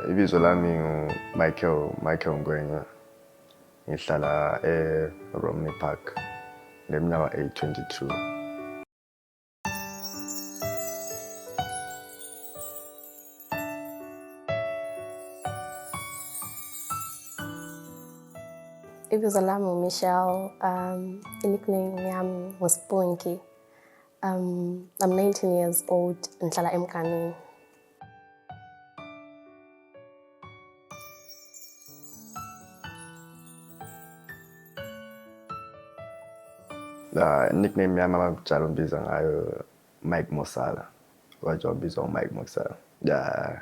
Ibizo lami Michael Ngwenya. Ngihlala Romney Park. Leminyaka 822. Ibizo lami Michelle. Nickname yami was Spunky. I'm 19 years old. Ngihlala eMkanini. Nickname yami abajala umbiza ngayo Mike Mosala. Wajobizwa Mike Mosala. Yeah.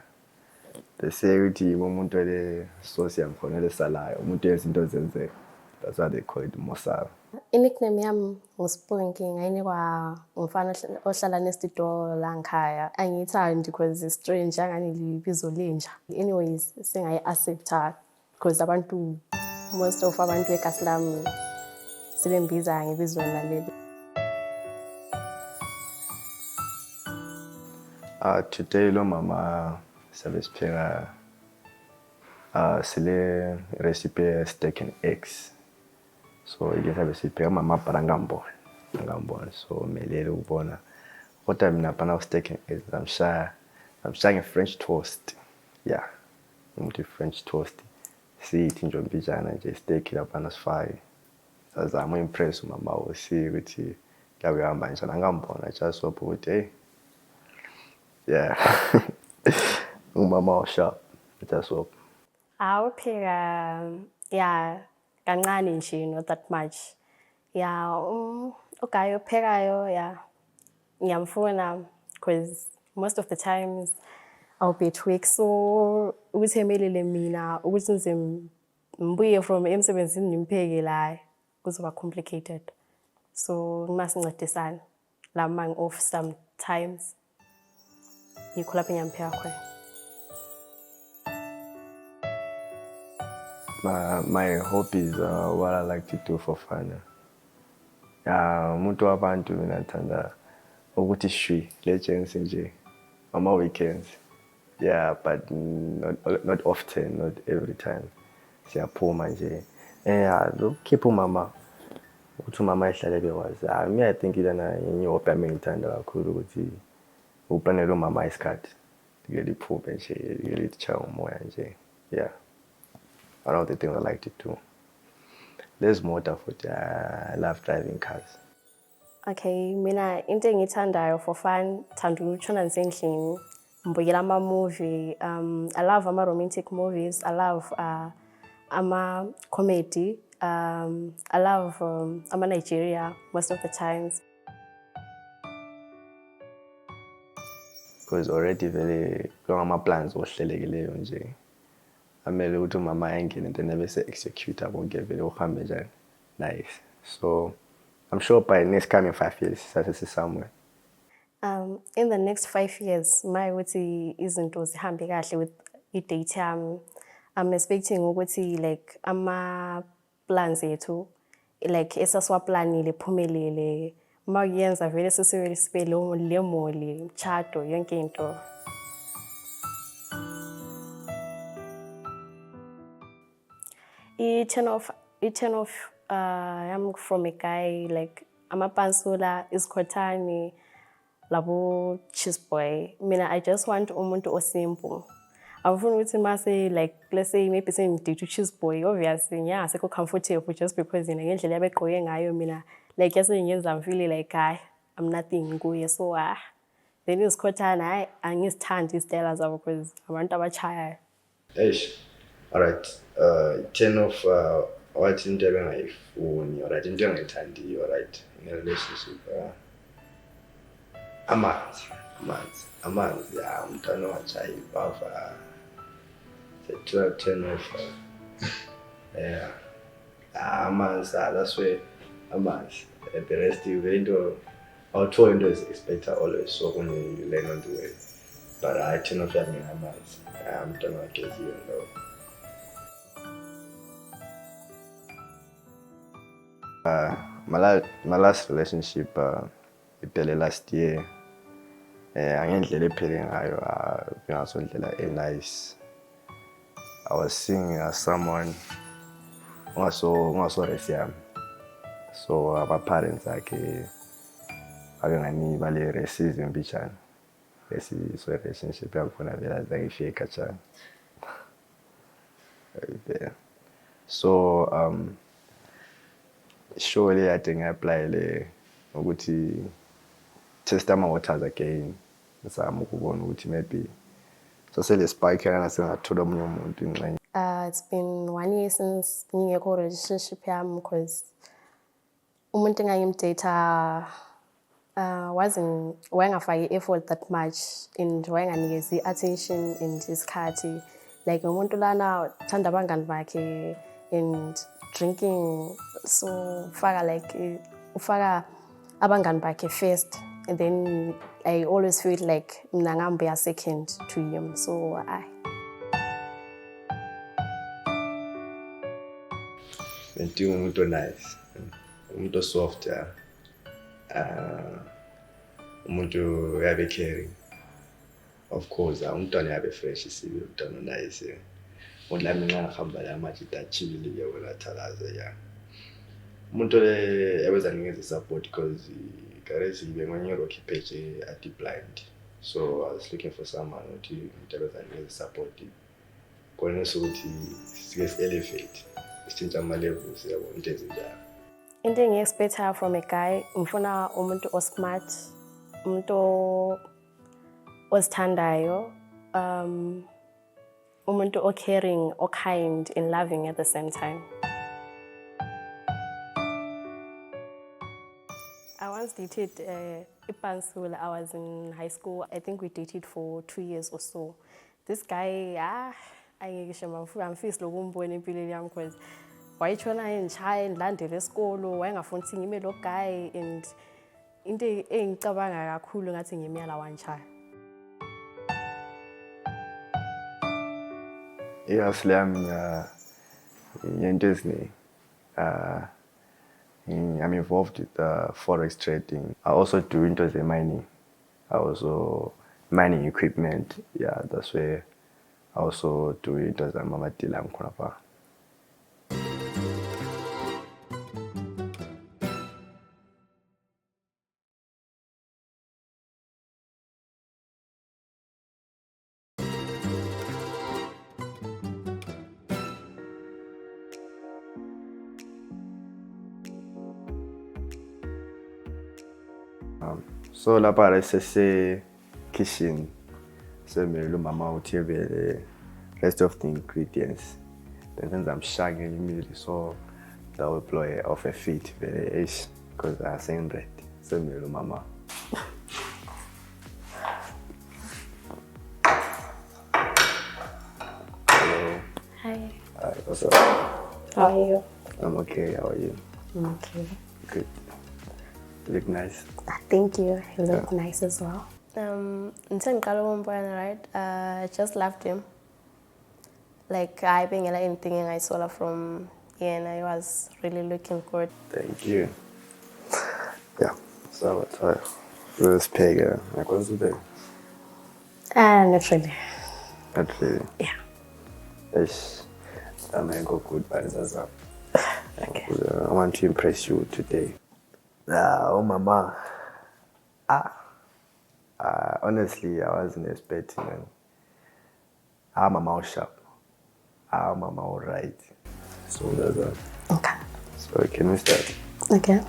They say ukuthi umuntu ole source yamkhonele salayo, umuntu yezinto zenzeka. That's why they call it Mosala. Nickname yami nguSpunky ngayinikwa umfana ohlala nesitulo la ngikhaya. Angiyithandi because it's strange angani libizo lenja. Anyways, singayi accepta because most of abantu ekhasi lami sebembiza ngebizo naleli. Today lo mama sabesipheka sile recipe steak and eggs. So I guess sabesipheka mama parangambona. So melele ukubona. Kodwa mina pana steak and eggs I'm sharing French toast. Yeah. Umuntu French toast. Sithi nje mbijana nje steak lapha sifake. Azama impress umama wosi ukuthi ngiyahamba nje ngambona just so ukuthi hey. Yeah. Umama sharp. Just so. Awupheka yeah kancane nje not that much. Yeah, okay uphekayo yeah. Ngiyamfuna because most of the times I'll be at work so ukuthi emelele mina ukuthi ngize mbuye from emsebenzini nimpheke la kuzoba complicated. So ngimasincedisana la mang off sometimes. Ngikho lapho ngiyampheka khona. My hobbies are what I like to do for fun. Umuntu wabantu mina ngithanda ukuthi shwi legends nje on my weekends. Yeah, but not often, not every time. Siyaphuma nje. Keep umama. Ukuthi umama ehlale bekwazi. I think ilana yenye yami ngithanda kakhulu ukuthi uplanele umama isikhathi. Ngeke liphuphe nje, ngeke lichaya umoya nje. Yeah. One of the things I like to do. There's motorfoot. I love driving cars. Okay, mina into engithandayo for fun, thanda ukutshona ngisendlini, ngibukela ama-movie. I love ama-romantic movies. I love ama-comedy. I love ama-Nigeria most of the times. Because already very ama-plans ohlelekileyo nje. Amele ukuthi umama engene into nebese execute abonke vele uhambe njani. Nice. So I'm sure by next coming 5 years sasisi somewhere. In the next 5 years my ukuthi izinto zihambe kahle with i-date yami. I'm expecting ukuthi like ama plans ethu like esaswaplanile phumelele. Makuyenza vele sesibe le moli mchato yonke into. I turn off I'm from a guy like amapansula iskhothani labo cheese boy. Mina I just want umuntu osimple. Awufuni ukuthi mase like let's say maybe sengidate cheese boy obviously ngiyasekho comfortable just because ngendlela yabegqoke ngayo mina like yasengenza feel like I'm nothing kuye so then iskhothana angisithandi istyle zabo because abantu abachaya. Eish. All right. Turn off what into engayifuni, all right, into engayithandiyo, all right, in a relationship. Amanzi, yeah, umntwana wachaya ibhava. Turn off. Yeah. Amanzi, that's where amanzi. The rest you into auto into is expected always so when you learn on the way. But I turn off your amanzi. Umntwana wagezi you know. My last relationship iphele last year. Angendlela ephele ngayo ngasondlela nice. I was seeing someone ungaso race yami. So my parents akhe abengani bale racism bichana. So relationship yakhona vela zangifike kachana. So surely I think I apply le ukuthi test ama waters again. Ngizama ukubona ukuthi maybe so sele spike yana sengathola omunye umuntu ingxenye. It's been 1 year since ngingekho relationship yami because umuntu engangimdata wayengafaki effort that much and wayenganikezi attention and isikhathi like umuntu lana uthanda abangani bakhe and drinking so ufaka abangani bakhe first and then I always feel like mina ngambe second to him so Bentinga umuntu nice, umuntu soft umuntu yabe caring. Of course, umntwana yabe fresh sibe umntwana nice. Udlami nxa ngihamba la manje dachile yabona thalaza ya. Umuntu yabeza ngeze support because garage bengonye rocky page at the blind. So I was looking for someone who yabeza ngeze support. Kona sokuthi sike elevate. Isitshintsha ama levels yabo into ezinjalo. Into engiexpecta from a guy ngifuna umuntu osmart, umuntu osithandayo, umuntu caring, kind and loving at the same time. I once dated Ipansula. I was in high school. I think we dated for 2 years or so. This guy, I'm feeling lokumbona empilweni yami because wayitshona engichaya engilandela esikolo wayengafuni ukuthi ngime lo guy and into engicabanga kakhulu ngathi ngimyala wanchaya. Slam into eziningi. I'm involved with forex trading. I also do into the mining. I also mining equipment. Yeah, that's where I also do it as a mama dilam kunapa. So la para ese kitchen. So me lo mama uthi the rest of the ingredients. Then I'm shagging immediately so that will blow off a feet very ish because I same red. So me lo mama. Hello. Hi. Hi, what's up? How are you? I'm okay, how are you? I'm okay. Good. You look nice. Thank you. You look nice as well. Right? I just loved him. Like I being anything I saw from here and I was really looking good. Thank you. Yeah. So this pig, like what's the day? Not really. Not really. Yeah. Yes. That may go good by the Okay. I want to impress you today. Oh mama. Honestly, I wasn't expecting it. Mama was sharp. Mama all right. So that's that. Okay. So can we start? Okay.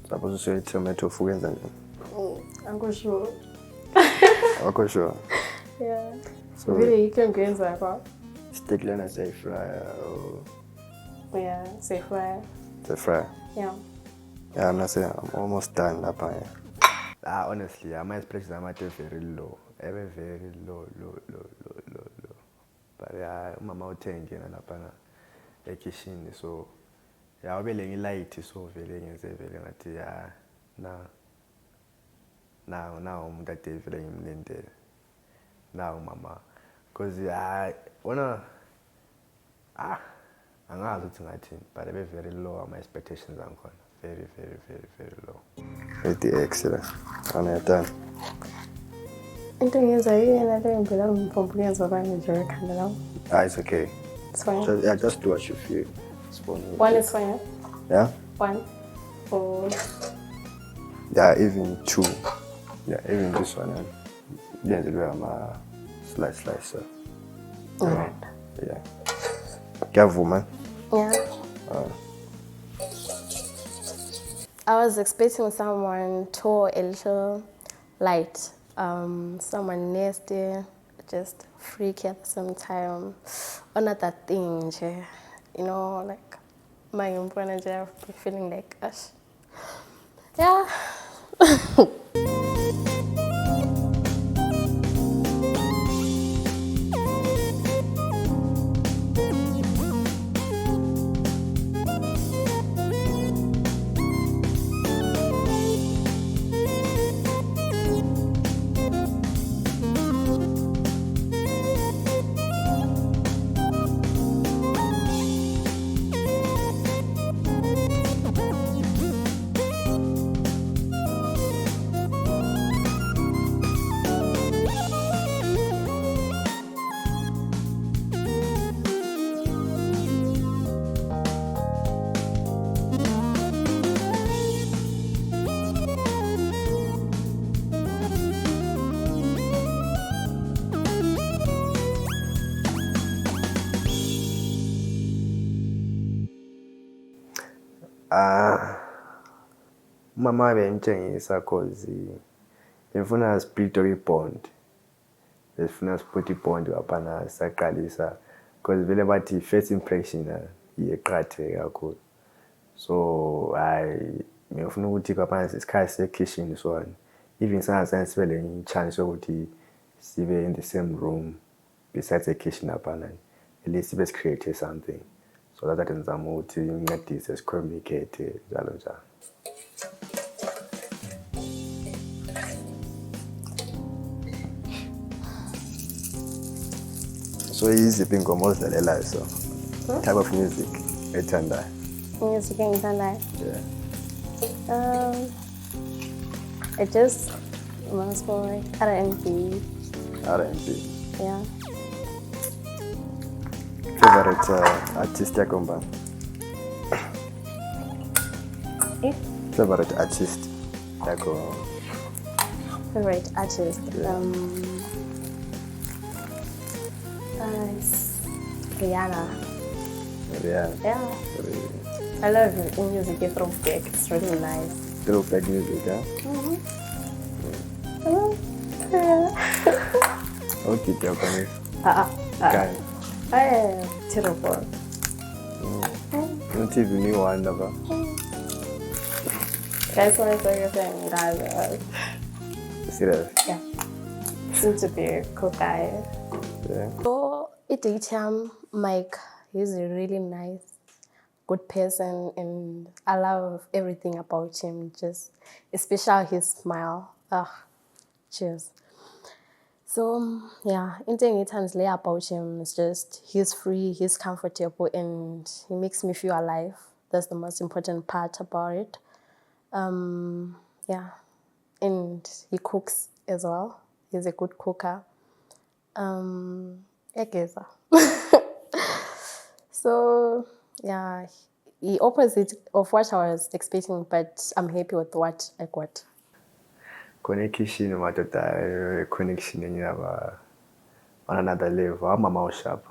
Supposed to say tomato food and I'm not sure. I'm not sure. Yeah. So Really, you can go in there. steak lena siyayifrya or Yeah, say fry. siyayifrya. Yeah. Yeah, I'm almost done lapha. Honestly, my expectations are very low. Very low. But yeah, mama uthengena lapha ekitchen, so yeah, ube light so vele ngenze vele ngathi yeah now umuntu ade vele ngimlindele now mama, because angazi ukuthi ngathini, but abe very low my expectations angikhona, very low. Very excellent. Anayadana. Into ngiyenza yena le ngibela ngipompa kuyenza kwami nje ekhanda lawo. It's okay. It's fine. Just do what you feel. One is fine. Yeah? One. Or Yeah, even two. Yeah, even this one. Then the way I'm a slicer. alright. Yeah. Careful, man. Yeah. I was expecting someone tall, a little light, someone nasty, just freaky at the same time. Or not that thing, you know, like my manager feeling like us. Yeah. Mama bengitshengisa cause ngifuna spiritual bond. Ngifuna spiritual bond lapha saqalisa cause vele bathi first impression iyeqhathe kakhulu. So ngifuna ukuthi lapha isikhathi se-kitchen so even sangaze sibele chance ukuthi sibe in the same room besides the kitchen lapha, at least sibe create something. So that ngizama ukuthi ngincedise communicate njalo njalo. So yiziphi ingoma ozidlalelayo so? Type of music ethandayo? Music engithandayo. Yeah. It just reminds me like R&B. R&B. Yeah. Favorite artist yakho mbani? Favorite artist yakho? Favorite artist. Yeah. It's Rihanna. Yeah. Yeah. I love her music. It's throwback. It's really nice. Throwback music, huh? Okay, Japanese. Terrible. Not even new one, never. That's what I'm saying, guys. Serious? Yeah. Seems to be a cool guy. Yeah. So, Mike, he's a really nice, good person, and I love everything about him. Just, especially his smile. Cheers. So, yeah, anything about him is just he's free, he's comfortable, and he makes me feel alive. That's the most important part about it. Yeah, and he cooks as well. He's a good cooker. So, yeah, the opposite of what I was expecting, but I'm happy with what I got. Connection, madoda, connection yenye on another level. I'm mama sharp.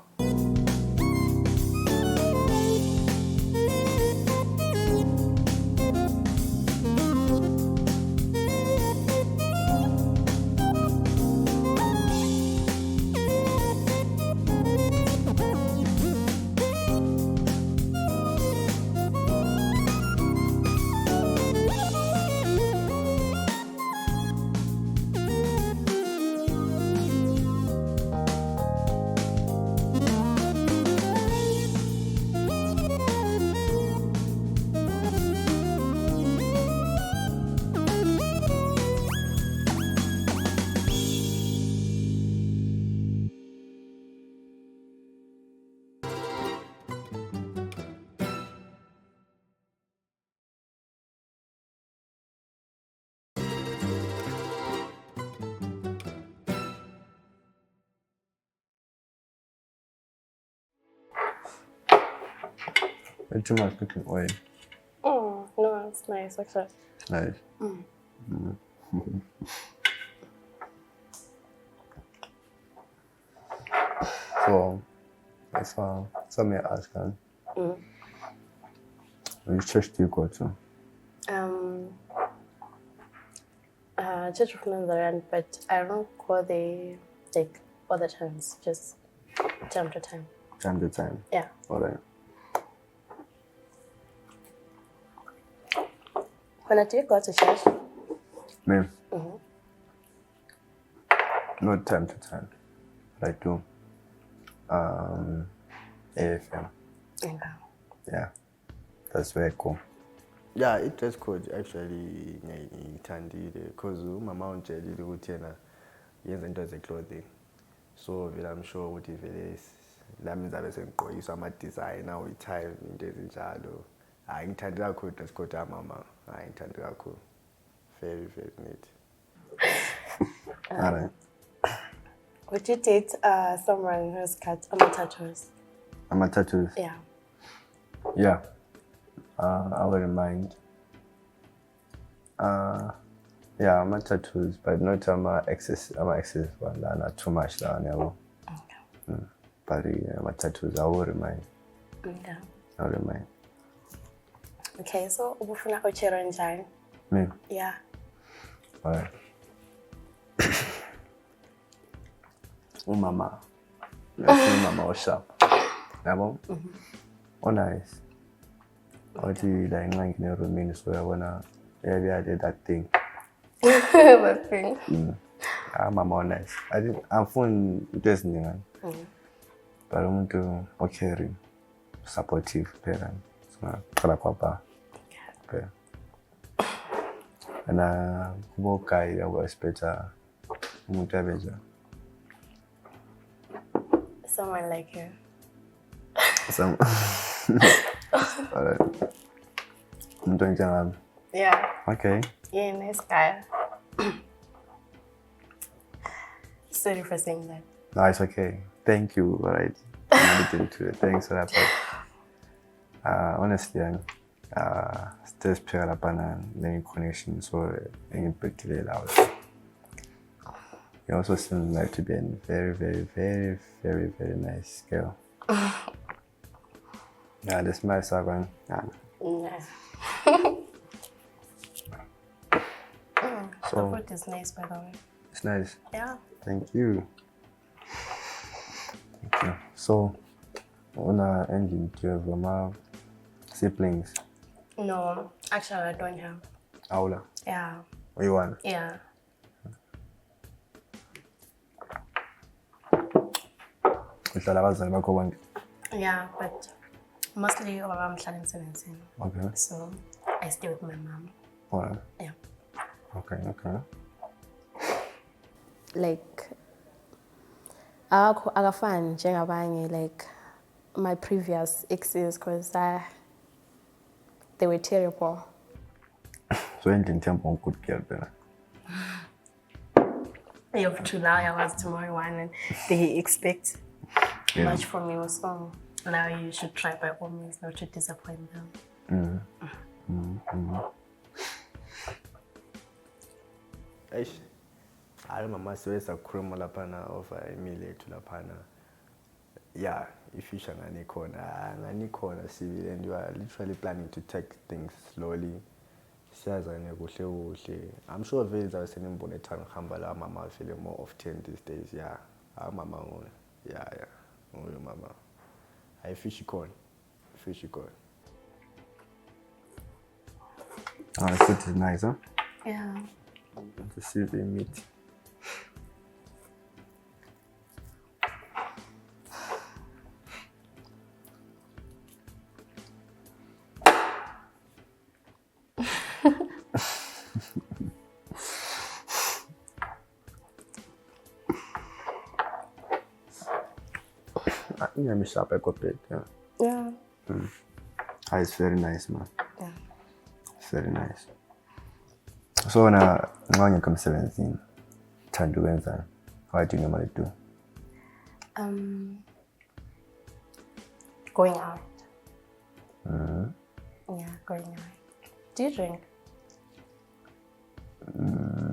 Too much cooking oil. Oh, no, it's nice actually. Nice. So, if I may ask, which church do you go to? Church of Nazarene, but I don't go there like all the times, just time to time. Time to time. Yeah. All right. When do you go to church? Me? Not time to time. But I do. AFM. Okay. Yeah. That's where I go. Yeah, it dress code actually ngiyithandile because umama ungitshelile ukuthi yena yenza into ze-clothing. So vele I'm sure ukuthi vele lami ngizabe sengigqokiswa ama-design awu-tie into ezinjalo. Hayi ngithande kakhulu dress code mama. Hayi ngithande kakhulu. Very, very neat. All right. Would you date someone who's got tattoos? Tattoos? Yeah. Yeah. I wouldn't mind. Yeah, my tattoos, but not my exes. My exes one, not too much now, never. Okay. But my tattoos, I wouldn't mind. Okay. I wouldn't mind. Okay, so ubufuna uchero njani? Me? Yeah. Alright. Umama. Umama was sharp. Yabo? Oh, nice. What do you like in your room? So I wanna, yeah, I did that thing. That thing. Mama nice. I'm fun interesting. But I want to caring, supportive parent. So kala papa. Okay. And kubo kai I was better. Someone like you. Some. Alright. I'm doing that. Yeah. Okay. Yeah, nice guy. Sorry for saying that. No, it's okay. Thank you. Alright. I'm not into it. Thanks for that. But, honestly, still pick up on any connection, so any particular hours. You also seem like to be a very, very, very, very, very nice girl. Yeah, the smile is going. Yeah. The food is nice, by the way. It's nice. Yeah. Thank you. Okay. So, on our ending, do you have siblings? No, actually, I don't have. Aula? Yeah. What you want? Yeah. Yeah, but mostly I'm in 17. Okay. So I stay with my mom. Alright. Yeah. Okay. Like, akafani njengabanye, like my previous exes, because they were terrible. So you didn't tell me good girl then? Yeah, today I was tomorrow one, and they expect much from you, so now you should try by all means not to disappoint them. Eish. Hayi mama siweza kukhuluma laphana over imile ethu laphana. Yeah, ifisha ngani khona sibili, and you are literally planning to take things slowly. Siyazane kuhle. I'm sure vele zabe senimbone ethanda ukuhamba la mama feel more often these days. Yeah. Mama ngone. Yeah. Nguye mama. Hayi fish khona. The food is nice, huh? Yeah. The silver meat. Yeah, me sharp a bit. Yeah. It's very nice, man. Yeah. It's very nice. So when you come 17, what do you normally do? Going out. Yeah, going away. Do you drink?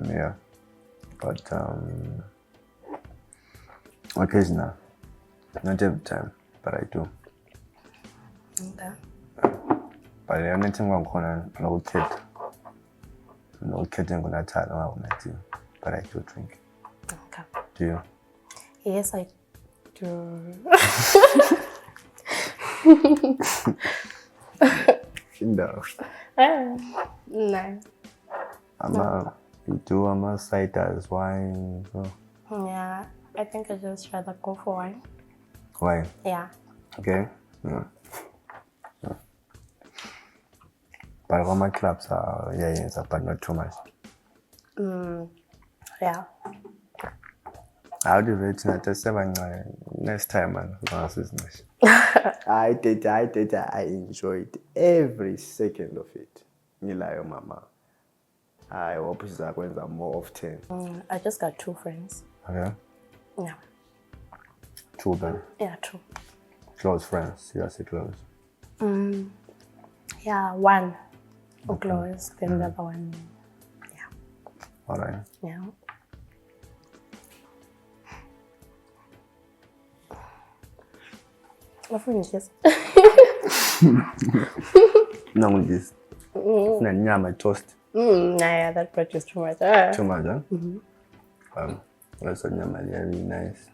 Yeah, but occasionally, not every time, but I do. Okay. But the only thing I'm gonna no kid ain't gonna tell me I do, but I do drink. Okay. Do you? Yes, I do. No. No. I'm a ciders, wine. So. Yeah, I think I just rather go for wine. Wine? Yeah. Okay. Yeah. But all my clubs are, yeah, but not too much. Yeah. How do you rate it? 7 next time, man. I enjoyed every second of it. Nilayo mama. I hope it's going to more often. I just got 2 friends. Okay. Yeah. 2 then. Yeah, 2. Close friends. You say close. Yeah, 1 close, then the other one. Yeah. All right. Yeah. Just. No, this. Nyama toast. Yeah, that part is too much. Too much, huh? Also nyama very nice.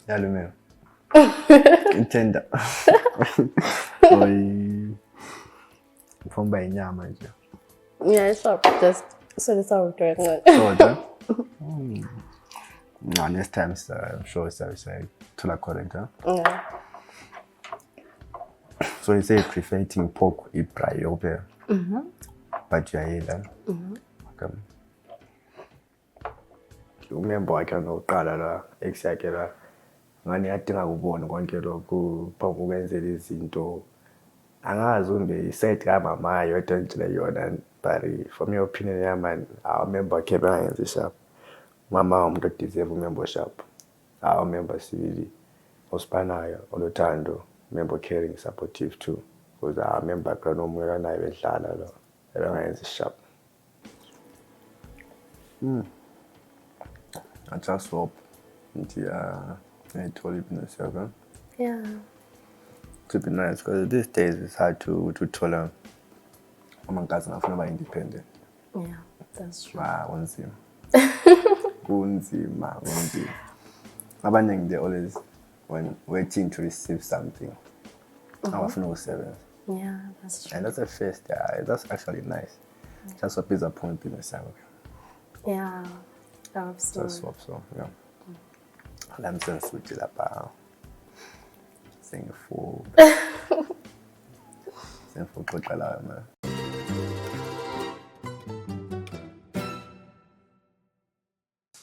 Yalume. Intenda. Oi. Fomba inyama nje. Yeah, sure. Just so it's all good. No, next time I'm sure it's to la correct, huh? Yeah. So you say you prefer eating pork eat dry over, but you are here. Okay. Remember, I can go Canada, exactly. Ngani adinga ukubona konke lokhu phambi kwenzela izinto angazi umbe iset kamama yodwa nje yona but from your opinion yeah man I remember kept ngenza sharp mama umuntu deserve umember sharp I remember sibili osipanayo olothando remember caring supportive too because I remember kana umuntu naye bedlala lo ngenza sharp I just hope I told you myself, huh? Yeah. To be nice, because these days it's hard to tell them. I'm not independent. Yeah, that's true. Unzima. Unzima. Abaning they always when waiting to receive something. I no service. Yeah, that's true. And that's a first. That's actually nice. Just a disappointment in the Yeah, absolutely. Just hope so. Yeah. I'm sense with you sing for Kotalama, man.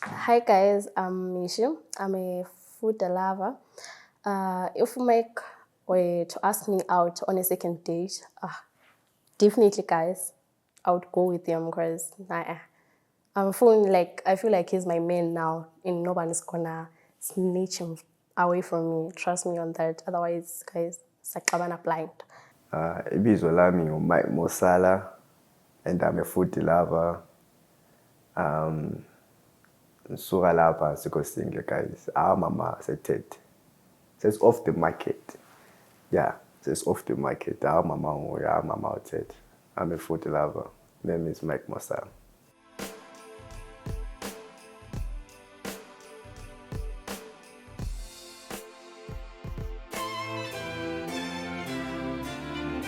Hi guys, I'm Mishu. I'm a food lover. If you were to ask me out on a second date, definitely guys, I would go with him because I'm feeling like I feel like he's my man now, and nobody's gonna snitch him away from me. Trust me on that. Otherwise, guys, it's like I'm blind. Ibizo lami Mike Mosala, and I'm a foodie lover. Sura lapha siko single guys. Our mama said it. So it's off the market. Yeah, so it's off the market. Our mama said I'm a foodie lover. Name is Mike Mosala.